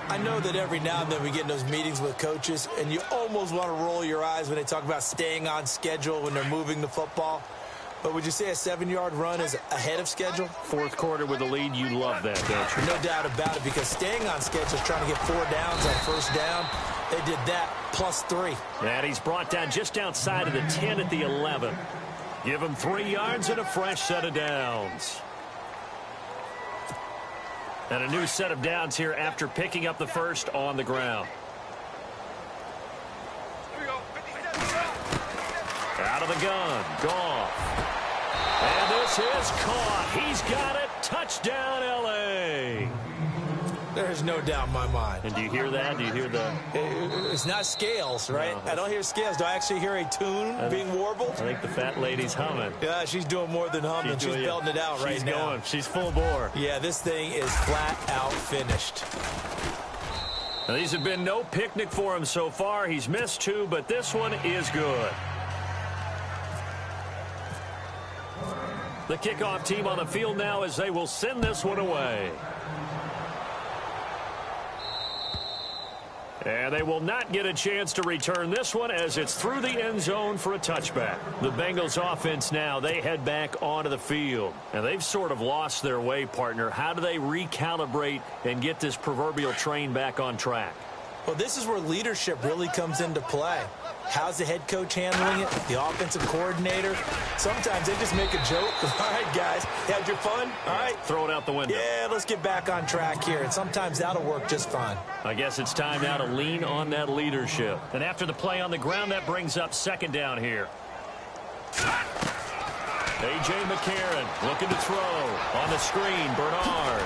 I know that every now and then we get in those meetings with coaches, and you almost want to roll your eyes when they talk about staying on schedule when they're moving the football. But would you say a 7-yard run is ahead of schedule? Fourth quarter with a lead, you love that, don't you? No doubt about it, because staying on schedule is trying to get 4 downs on first down. They did that plus 3. And he's brought down just outside of the 10 at the 11. Give him 3 yards and a fresh set of downs. And a new set of downs here after picking up the first on the ground. Out of the gun, Goff. And this is caught. He's got it. Touchdown, L.A. There's no doubt in my mind. And do you hear that? Do you hear the... It's not scales, right? No. I don't hear scales. Do I actually hear a tune being warbled? I think the fat lady's humming. Yeah, she's doing more than humming. She's belting it out right now. She's going. She's full bore. Yeah, this thing is flat out finished. Now, these have been no picnic for him so far. He's missed 2, but this one is good. The kickoff team on the field now as they will send this one away. And they will not get a chance to return this one as it's through the end zone for a touchback. The Bengals offense now, they head back onto the field. And they've sort of lost their way, partner. How do they recalibrate and get this proverbial train back on track? Well, this is where leadership really comes into play. How's the head coach handling it? The offensive coordinator? Sometimes they just make a joke. All right, guys, had your fun? All right. Throw it out the window. Yeah, let's get back on track here. And sometimes that'll work just fine. I guess it's time now to lean on that leadership. And after the play on the ground, that brings up second down here. A.J. McCarron looking to throw. On the screen, Bernard.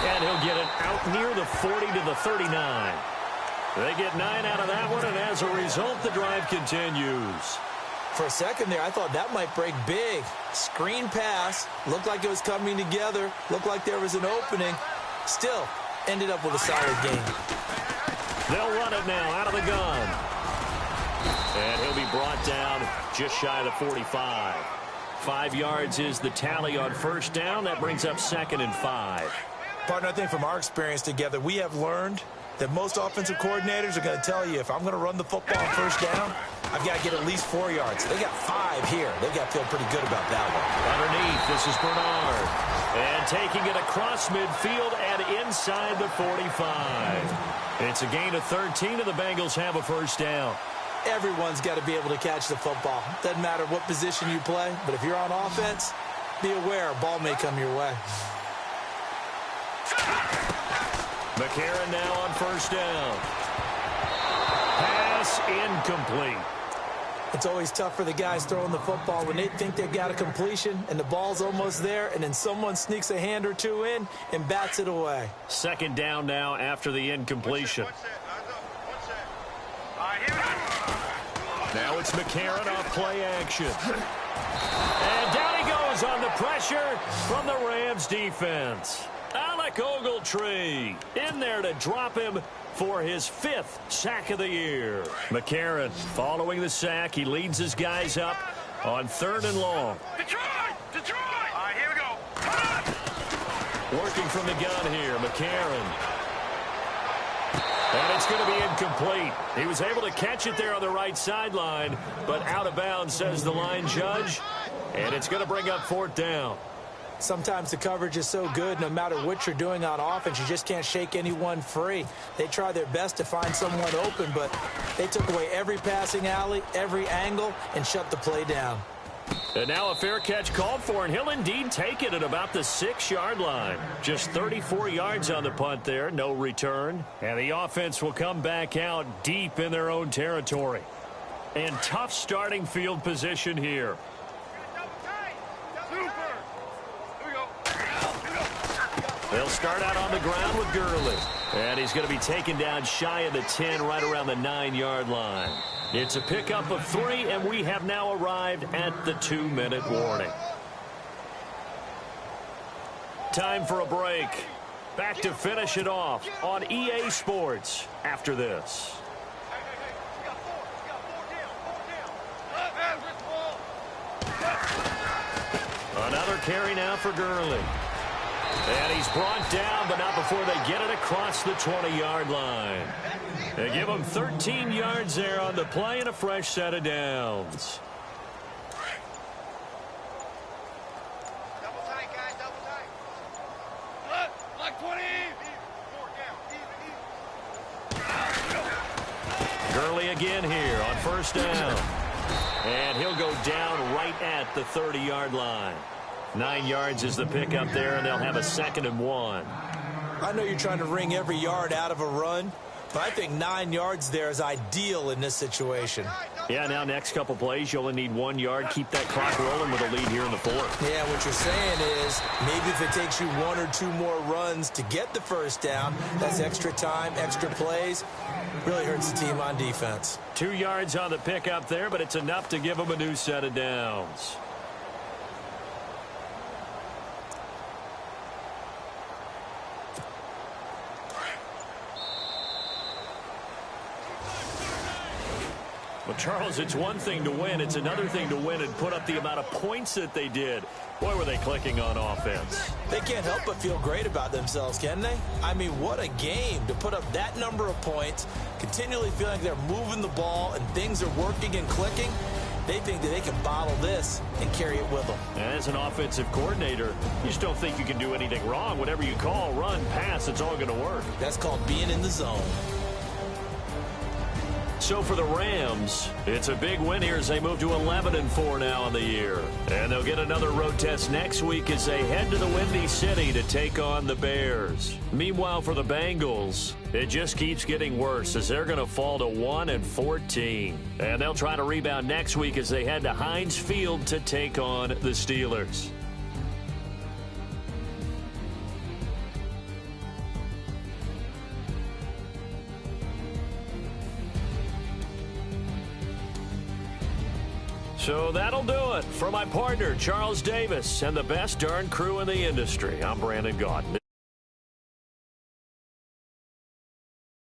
And he'll get it out near the 40 to the 39. They get 9 out of that one, and as a result, the drive continues. For a second there, I thought that might break big. Screen pass. Looked like it was coming together. Looked like there was an opening. Still, ended up with a solid game. They'll run it now out of the gun. And he'll be brought down just shy of the 45. 5 yards is the tally on first down. That brings up 2nd and 5. Partner, I think from our experience together, we have learned that most offensive coordinators are going to tell you, if I'm going to run the football on first down, I've got to get at least 4 yards. They got 5 here. They've got to feel pretty good about that one. Underneath, this is Bernard. And taking it across midfield and inside the 45. It's a gain of 13, and the Bengals have a first down. Everyone's got to be able to catch the football. Doesn't matter what position you play, but if you're on offense, be aware a ball may come your way. McCarron now on first down. Pass incomplete. It's always tough for the guys throwing the football when they think they've got a completion and the ball's almost there, and then someone sneaks a hand or two in and bats it away. Second down now after the incompletion. Now it's McCarron off play action. And down he goes on the pressure from the Rams defense. Alec Ogletree in there to drop him for his 5th sack of the year. McCarron following the sack. He leads his guys up on 3rd and long. Detroit! Detroit! All right, here we go. Working from the gun here, McCarron. And it's going to be incomplete. He was able to catch it there on the right sideline, but out of bounds, says the line judge. And it's going to bring up 4th down. Sometimes the coverage is so good, no matter what you're doing on offense, you just can't shake anyone free. They try their best to find someone open, but they took away every passing alley, every angle, and shut the play down. And now a fair catch called for, and he'll indeed take it at about the 6-yard line. Just 34 yards on the punt there, no return. And the offense will come back out deep in their own territory. And tough starting field position here. They'll start out on the ground with Gurley. And he's going to be taken down shy of the 10, right around the 9-yard line. It's a pickup of 3, and we have now arrived at the 2-minute warning. Time for a break. Back to finish it off on EA Sports after this. Another carry now for Gurley. And he's brought down, but not before they get it across the 20-yard line. They give him 13 yards there on the play and a fresh set of downs. Double tight, guys, double tight. Like 20. Gurley again here on first down. And he'll go down right at the 30-yard line. 9 yards is the pickup there, and they'll have a 2nd and 1. I know you're trying to wring every yard out of a run, but I think 9 yards there is ideal in this situation. Yeah, now next couple plays, you only need 1 yard. Keep that clock rolling with a lead here in the 4th. Yeah, what you're saying is maybe if it takes you 1 or 2 more runs to get the first down, that's extra time, extra plays. Really hurts the team on defense. 2 yards on the pickup there, but it's enough to give them a new set of downs. Well, Charles, it's one thing to win. It's another thing to win and put up the amount of points that they did. Boy, were they clicking on offense. They can't help but feel great about themselves, can they? I mean, what a game to put up that number of points, continually feeling like they're moving the ball and things are working and clicking. They think that they can bottle this and carry it with them. And as an offensive coordinator, you just don't think you can do anything wrong. Whatever you call, run, pass, it's all going to work. That's called being in the zone. So for the Rams, it's a big win here as they move to 11-4 now on the year. And they'll get another road test next week as they head to the Windy City to take on the Bears. Meanwhile, for the Bengals, it just keeps getting worse as they're going to fall to 1-14. And they'll try to rebound next week as they head to Heinz Field to take on the Steelers. So that'll do it. For my partner, Charles Davis, and the best darn crew in the industry, I'm Brandon Gaudin.